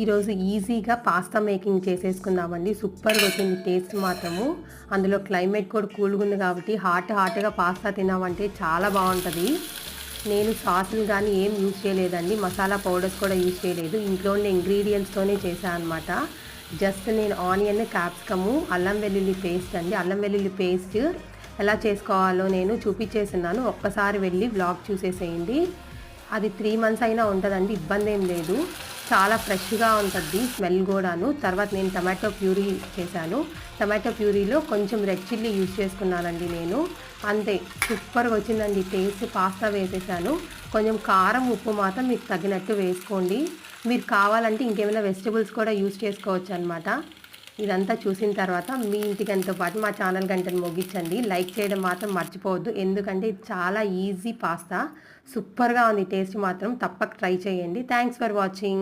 ఈరోజు ఈజీగా pasta making చేసేసుకుందామండి. సూపర్గా వచ్చింది టేస్ట్ మాత్రము. అందులో క్లైమేట్ కూడా కూల్గా ఉంది కాబట్టి హాట్గా పాస్తా తిన్నామంటే చాలా బాగుంటుంది. నేను సాసులు కానీ ఏం యూజ్ చేయలేదండి, మసాలా పౌడర్స్ కూడా యూజ్ చేయలేదు, ఇంట్లో ఉండే ఇంగ్రీడియంట్స్తోనే చేశాను అనమాట. జస్ట్ నేను ఆనియన్, క్యాప్సికము, అల్లం వెల్లుల్లి పేస్ట్ అండి. అల్లం వెల్లుల్లి పేస్ట్ ఎలా చేసుకోవాలో నేను చూపించేస్తున్నాను. ఒక్కసారి వెళ్ళి వ్లాగ్ చూసేసేయండి. అది 3 months అయినా ఉంటుందండి, ఇబ్బంది ఏం లేదు. చాలా ఫ్రెష్గా ఉంటుంది, స్మెల్ కూడాను. తర్వాత నేను టమాటో ప్యూరీ చేశాను. టమాటో ప్యూరీలో కొంచెం రెడ్ చిల్లీ యూజ్ చేసుకున్నానండి నేను. అంతే, సూపర్గా వచ్చిందండి టేస్ట్. పాస్తా వేసేసాను. కొంచెం కారం, ఉప్పు మాత్రం మీకు తగినట్టు వేసుకోండి. మీరు కావాలంటే ఇంకేమైనా వెజిటబుల్స్ కూడా యూజ్ చేసుకోవచ్చు అనమాట. ఇదంతా చూసిన తర్వాత మీ ఇంటి గంటతో పాటు మా ఛానల్ గంటను ముగించండి. లైక్ చేయడం మాత్రం మర్చిపోవద్దు, ఎందుకంటే ఇది చాలా ఈజీ పాస్తా. సూపర్గా ఉంది టేస్ట్ మాత్రం. తప్పక ట్రై చేయండి. Thanks for watching.